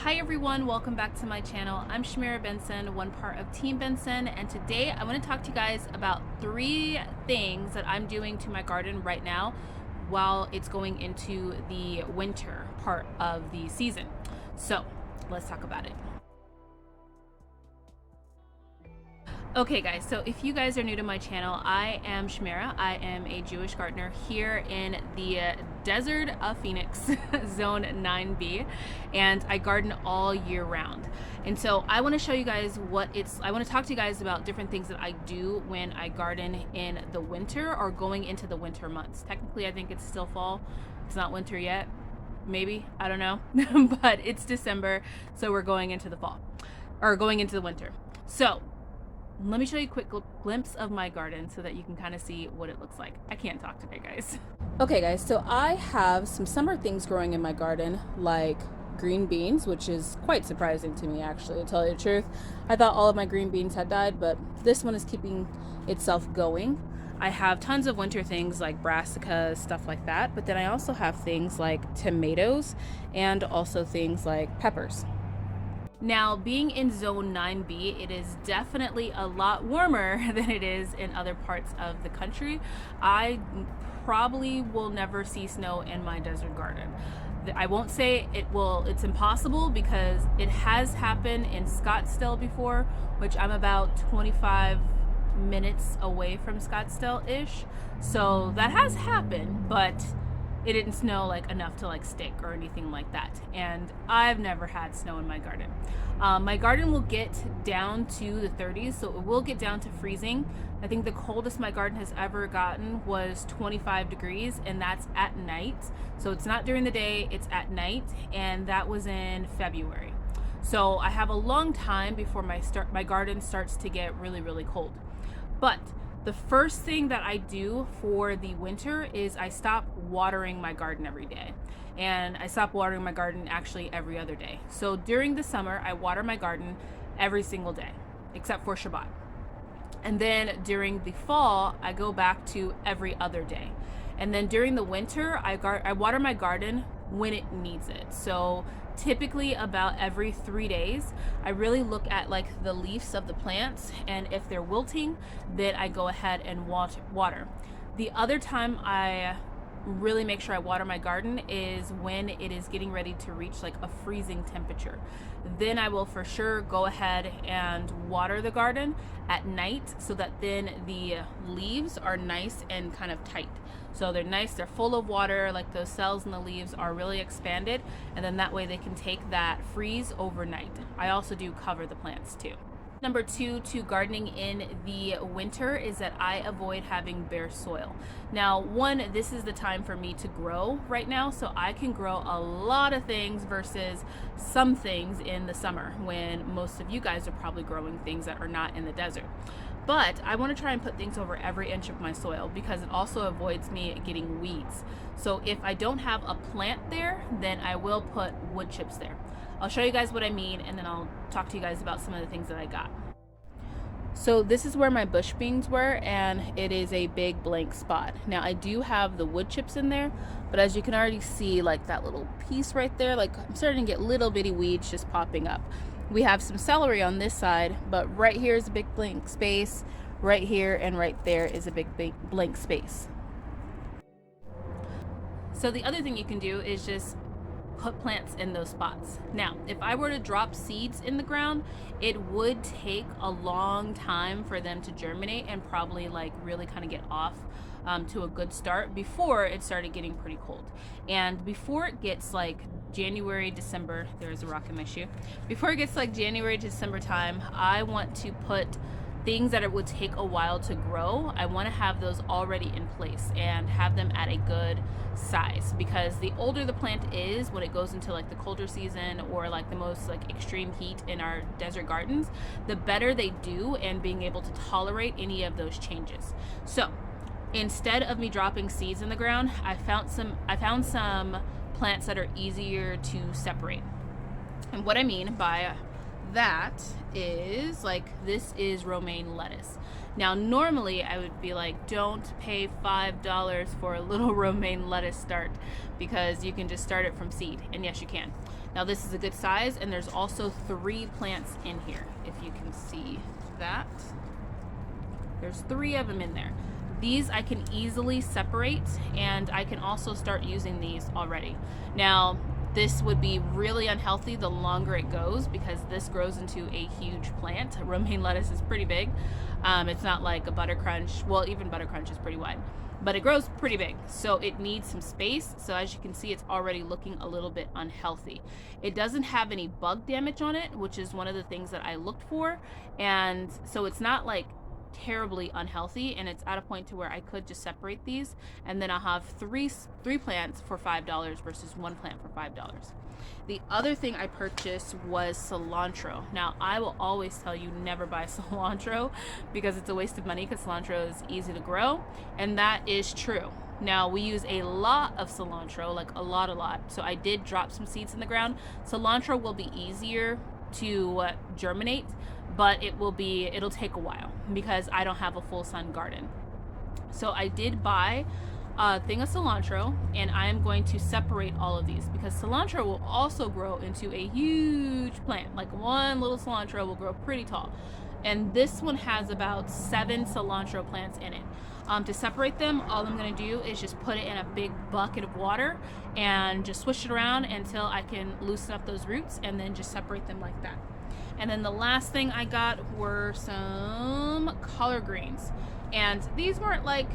Hi everyone, welcome back to my channel. I'm Shamira Benson, one part of Team Benson, and today I want to talk to you guys about 3 things that I'm doing to my garden right now while it's going into the winter part of the season. So let's talk about it. Okay guys, so if you guys are new to my channel, I am Shamira. I am a Jewish gardener here in the desert of Phoenix, zone 9B, and I garden all year round. And so I want to show you guys I want to talk to you guys about different things that I do when I garden in the winter or going into the winter months. Technically, I think it's still fall. It's not winter yet. Maybe, I don't know, but it's December, so we're going into the fall, or going into the winter. So let me show you a quick glimpse of my garden so that you can kind of see what it looks like. I can't talk today, guys. Okay guys, so I have some summer things growing in my garden, like green beans, which is quite surprising to me actually, to tell you the truth. I thought all of my green beans had died, but this one is keeping itself going. I have tons of winter things like brassicas, stuff like that, but then I also have things like tomatoes and also things like peppers. Now, being in zone 9B, it is definitely a lot warmer than it is in other parts of the country. I probably will never see snow in my desert garden. I won't say it's impossible, because it has happened in Scottsdale before, which I'm about 25 minutes away from Scottsdale-ish. So that has happened, but it didn't snow like enough to like stick or anything like that. And I've never had snow in my garden. My garden will get down to the 30s, so it will get down to freezing. I think the coldest my garden has ever gotten was 25 degrees, and that's at night. So it's not during the day, it's at night, and that was in February. So I have a long time before my garden starts to get really, really cold. But the first thing that I do for the winter is I stop watering my garden every day. And I stop watering my garden actually every other day. So during the summer, I water my garden every single day, except for Shabbat. And then during the fall, I go back to every other day. And then during the winter, I water my garden when it needs it. So typically about every 3 days, I really look at like the leaves of the plants, and if they're wilting, then I go ahead and water. The other time I really make sure I water my garden is when it is getting ready to reach like a freezing temperature. Then I will for sure go ahead and water the garden at night, so that then the leaves are nice and kind of tight. So they're nice, they're full of water, like those cells in the leaves are really expanded, and then that way they can take that freeze overnight. I also do cover the plants too. Number 2 to gardening in the winter is that I avoid having bare soil. Now, one, this is the time for me to grow right now, so I can grow a lot of things versus some things in the summer when most of you guys are probably growing things that are not in the desert. But I want to try and put things over every inch of my soil, because it also avoids me getting weeds. So if I don't have a plant there, then I will put wood chips there. I'll show you guys what I mean, and then I'll talk to you guys about some of the things that I got. So this is where my bush beans were, and it is a big blank spot. Now I do have the wood chips in there, but as you can already see, like that little piece right there, like I'm starting to get little bitty weeds just popping up. We have some celery on this side, but right here is a big blank space. Right here and right there is a big blank space. So the other thing you can do is just put plants in those spots. Now, if I were to drop seeds in the ground, it would take a long time for them to germinate and probably like really kind of get off to a good start before it started getting pretty cold. And before it gets like January, December, there's a rock in my shoe. Before it gets like January, December time, I want to put things that it would take a while to grow. I want to have those already in place and have them at a good size, because the older the plant is when it goes into like the colder season or like the most like extreme heat in our desert gardens, the better they do and being able to tolerate any of those changes. So instead of me dropping seeds in the ground, I found some plants that are easier to separate. And what I mean by that is, like, this is romaine lettuce. Now normally I would be like, don't pay $5 for a little romaine lettuce start, because you can just start it from seed, and yes you can. Now this is a good size, and there's also 3 plants in here, if you can see that. There's 3 of them in there. These I can easily separate, and I can also start using these already. Now, this would be really unhealthy the longer it goes, because this grows into a huge plant. Romaine lettuce is pretty big. It's not like a butter crunch. Well, even butter crunch is pretty wide, but it grows pretty big, so it needs some space. So as you can see, it's already looking a little bit unhealthy. It doesn't have any bug damage on it, which is one of the things that I looked for, and so it's not like terribly unhealthy, and it's at a point to where I could just separate these, and then I'll have three plants for $5 versus 1 plant for $5. The other thing I purchased was cilantro. Now, I will always tell you never buy cilantro because it's a waste of money, because cilantro is easy to grow, and that is true. Now, we use a lot of cilantro, like a lot. So I did drop some seeds in the ground. Cilantro will be easier to germinate, but it'll take a while because I don't have a full sun garden. So I did buy a thing of cilantro, and I am going to separate all of these because cilantro will also grow into a huge plant. Like one little cilantro will grow pretty tall, and this one has about 7 cilantro plants in it. To separate them, all I'm going to do is just put it in a big bucket of water and just swish it around until I can loosen up those roots, and then just separate them like that. And then the last thing I got were some collard greens, and these weren't like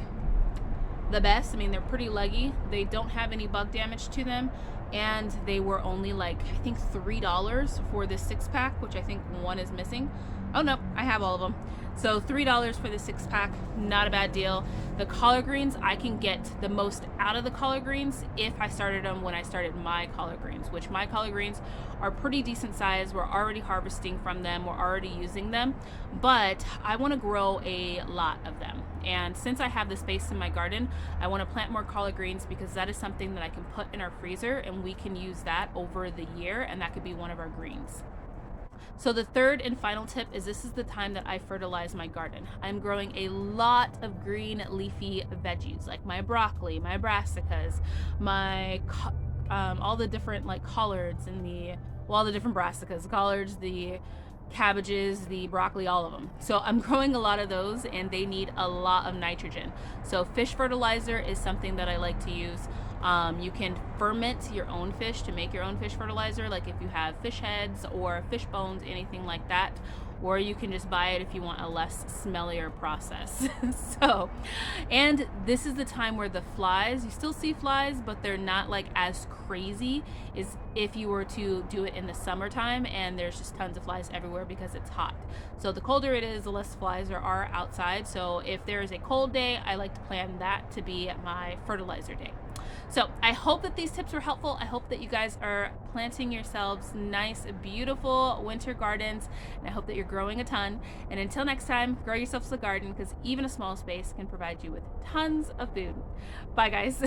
the best. I mean, they're pretty leggy. They don't have any bug damage to them, and they were only like, I think $3 for this 6-pack, which I think one is missing. Oh no, I have all of them. So $3 for the 6-pack, not a bad deal. The collard greens, I can get the most out of the collard greens if I started them when I started my collard greens, which my collard greens are pretty decent size. We're already harvesting from them, we're already using them, but I want to grow a lot of them. And since I have the space in my garden, I want to plant more collard greens because that is something that I can put in our freezer, and we can use that over the year, and that could be one of our greens. So the third and final tip is this is the time that I fertilize my garden. I'm growing a lot of green leafy veggies, like my broccoli, my brassicas, my all the different like collards and all the different brassicas, collards, the cabbages, the broccoli, all of them. So I'm growing a lot of those, and they need a lot of nitrogen. So fish fertilizer is something that I like to use. You can ferment your own fish to make your own fish fertilizer, like if you have fish heads or fish bones, anything like that, or you can just buy it if you want a less smellier process. So, and this is the time where the flies, you still see flies, but they're not like as crazy as if you were to do it in the summertime, and there's just tons of flies everywhere because it's hot. So the colder it is, the less flies there are outside. So if there is a cold day, I like to plan that to be my fertilizer day. So I hope that these tips were helpful. I hope that you guys are planting yourselves nice, beautiful winter gardens, and I hope that you're growing a ton. And until next time, grow yourselves a garden, because even a small space can provide you with tons of food. Bye, guys.